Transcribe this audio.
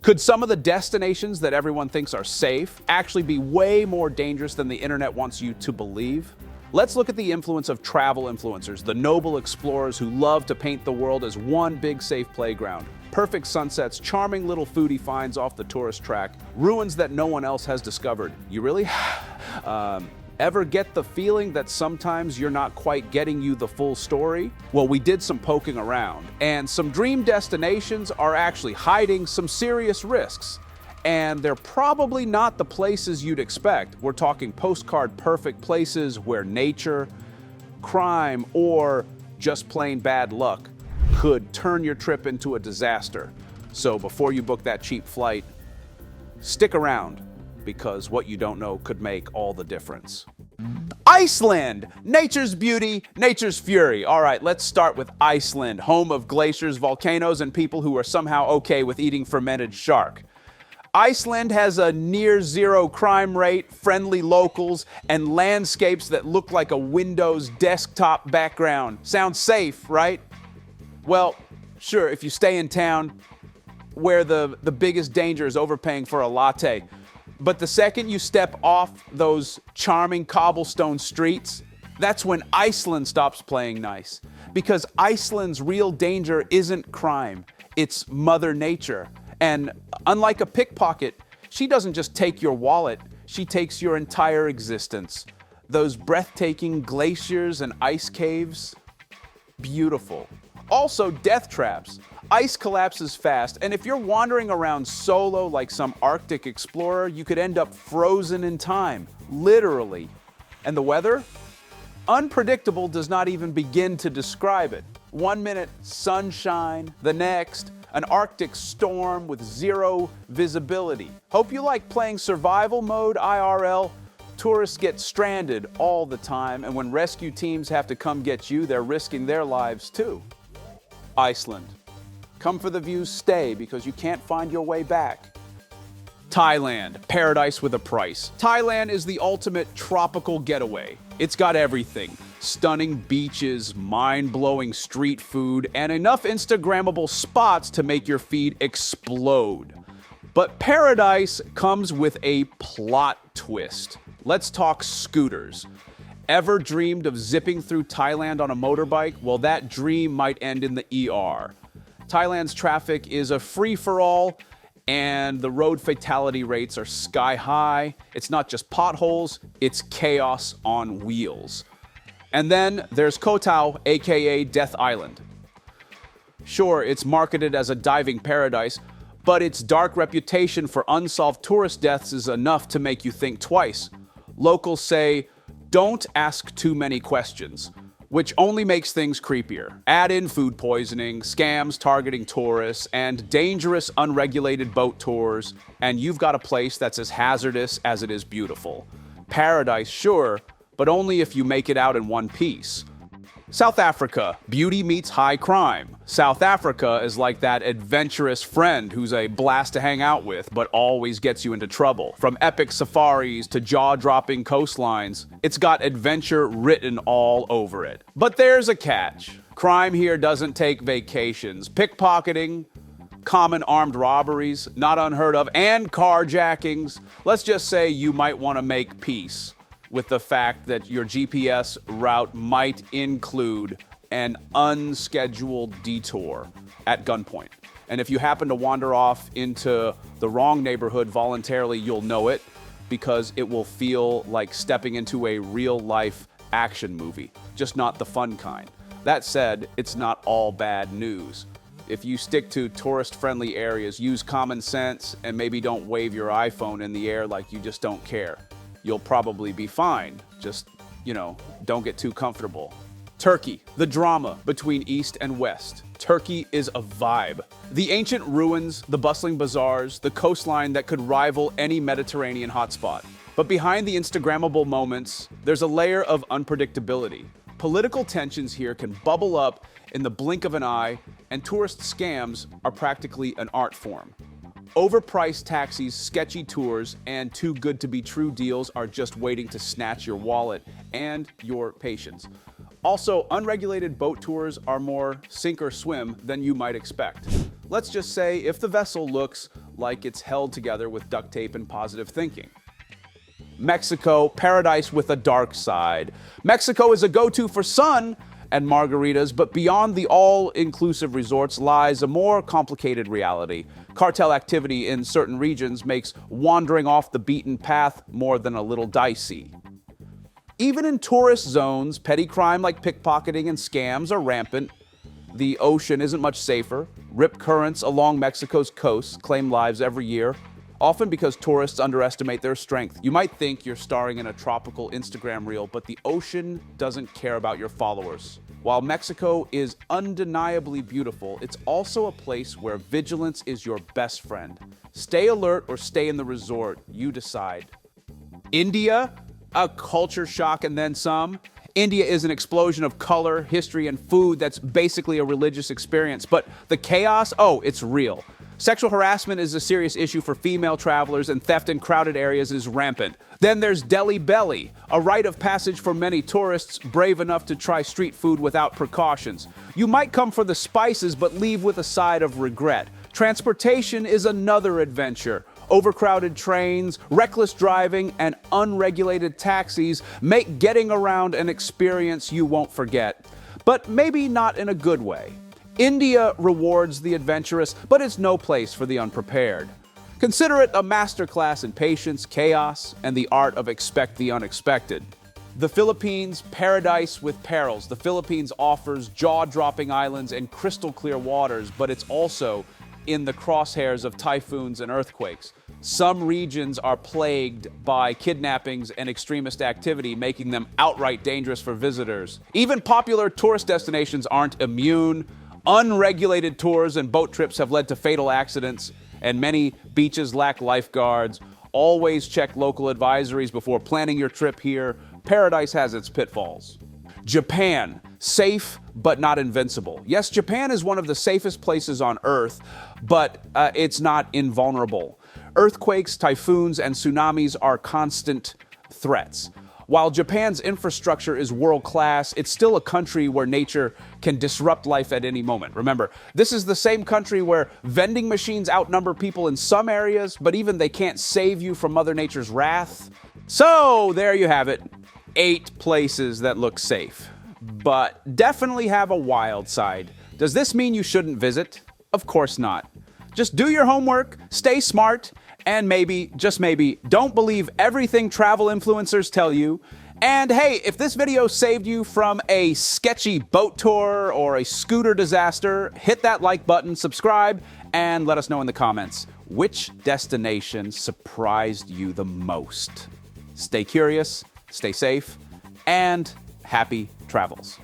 Could some of the destinations that everyone thinks are safe actually be way more dangerous than the internet wants you to believe? Let's look at the influence of travel influencers, the noble explorers who love to paint the world as one big safe playground. Perfect sunsets, charming little foodie finds off the tourist track, ruins that no one else has discovered. You really? Ever get the feeling that sometimes you're not quite getting you the full story? Well, we did some poking around, and some dream destinations are actually hiding some serious risks. And they're probably not the places you'd expect. We're talking postcard perfect places where nature, crime, or just plain bad luck could turn your trip into a disaster. So before you book that cheap flight, stick around, because what you don't know could make all the difference. Iceland! Nature's beauty, nature's fury. All right, let's start with Iceland, home of glaciers, volcanoes, and people who are somehow okay with eating fermented shark. Iceland has a near-zero crime rate, friendly locals, and landscapes that look like a Windows desktop background. Sounds safe, right? Well, sure, if you stay in town where the biggest danger is overpaying for a latte. But the second you step off those charming cobblestone streets, that's when Iceland stops playing nice. Because Iceland's real danger isn't crime, it's Mother Nature. And unlike a pickpocket, she doesn't just take your wallet, she takes your entire existence. Those breathtaking glaciers and ice caves, beautiful. Also, death traps. Ice collapses fast, and if you're wandering around solo like some Arctic explorer, you could end up frozen in time, literally. And the weather? Unpredictable does not even begin to describe it. 1 minute, sunshine, the next, an Arctic storm with zero visibility. Hope you like playing survival mode IRL. Tourists get stranded all the time, and when rescue teams have to come get you, they're risking their lives too. Iceland. Come for the views, stay, because you can't find your way back. Thailand, paradise with a price. Thailand is the ultimate tropical getaway. It's got everything. Stunning beaches, mind-blowing street food, and enough Instagrammable spots to make your feed explode. But paradise comes with a plot twist. Let's talk scooters. Ever dreamed of zipping through Thailand on a motorbike? Well, that dream might end in the ER. Thailand's traffic is a free-for-all, and the road fatality rates are sky high. It's not just potholes, it's chaos on wheels. And then there's Koh Tao, aka Death Island. Sure, it's marketed as a diving paradise, but its dark reputation for unsolved tourist deaths is enough to make you think twice. Locals say, don't ask too many questions, which only makes things creepier. Add in food poisoning, scams targeting tourists, and dangerous unregulated boat tours, and you've got a place that's as hazardous as it is beautiful. Paradise, sure, but only if you make it out in one piece. South Africa, beauty meets high crime. South Africa is like that adventurous friend who's a blast to hang out with, but always gets you into trouble. From epic safaris to jaw-dropping coastlines, it's got adventure written all over it. But there's a catch. Crime here doesn't take vacations. Pickpocketing, common armed robberies, not unheard of, and carjackings. Let's just say you might want to make peace with the fact that your GPS route might include an unscheduled detour at gunpoint. And if you happen to wander off into the wrong neighborhood voluntarily, you'll know it, because it will feel like stepping into a real-life action movie, just not the fun kind. That said, it's not all bad news. If you stick to tourist-friendly areas, use common sense, and maybe don't wave your iPhone in the air like you just don't care, you'll probably be fine. Just, don't get too comfortable. Turkey, the drama between East and West. Turkey is a vibe. The ancient ruins, the bustling bazaars, the coastline that could rival any Mediterranean hotspot. But behind the Instagrammable moments, there's a layer of unpredictability. Political tensions here can bubble up in the blink of an eye, and tourist scams are practically an art form. Overpriced taxis, sketchy tours, and too good to be true deals are just waiting to snatch your wallet and your patience. Also, unregulated boat tours are more sink or swim than you might expect. Let's just say if the vessel looks like it's held together with duct tape and positive thinking. Mexico, paradise with a dark side. Mexico is a go-to for sun and margaritas, but beyond the all-inclusive resorts lies a more complicated reality. Cartel activity in certain regions makes wandering off the beaten path more than a little dicey. Even in tourist zones, petty crime like pickpocketing and scams are rampant. The ocean isn't much safer. Rip currents along Mexico's coast claim lives every year, often because tourists underestimate their strength. You might think you're starring in a tropical Instagram reel, but the ocean doesn't care about your followers. While Mexico is undeniably beautiful, it's also a place where vigilance is your best friend. Stay alert or stay in the resort, you decide. India? A culture shock and then some. India is an explosion of color, history, and food that's basically a religious experience. But the chaos, oh, it's real. Sexual harassment is a serious issue for female travelers, and theft in crowded areas is rampant. Then there's Delhi Belly, a rite of passage for many tourists brave enough to try street food without precautions. You might come for the spices, but leave with a side of regret. Transportation is another adventure. Overcrowded trains, reckless driving, and unregulated taxis make getting around an experience you won't forget. But maybe not in a good way. India rewards the adventurous, but it's no place for the unprepared. Consider it a masterclass in patience, chaos, and the art of expect the unexpected. The Philippines, paradise with perils. The Philippines offers jaw-dropping islands and crystal-clear waters, but it's also in the crosshairs of typhoons and earthquakes. Some regions are plagued by kidnappings and extremist activity, making them outright dangerous for visitors. Even popular tourist destinations aren't immune. Unregulated tours and boat trips have led to fatal accidents, and many beaches lack lifeguards. Always check local advisories before planning your trip here. Paradise has its pitfalls. Japan, safe but not invincible. Yes, Japan is one of the safest places on Earth, but it's not invulnerable. Earthquakes, typhoons, and tsunamis are constant threats. While Japan's infrastructure is world-class, it's still a country where nature can disrupt life at any moment. Remember, this is the same country where vending machines outnumber people in some areas, but even they can't save you from Mother Nature's wrath. So, there you have it. 8 places that look safe, but definitely have a wild side. Does this mean you shouldn't visit? Of course not. Just do your homework, stay smart, and maybe, just maybe, don't believe everything travel influencers tell you. And hey, if this video saved you from a sketchy boat tour or a scooter disaster, hit that like button, subscribe, and let us know in the comments which destination surprised you the most. Stay curious, stay safe, and happy travels.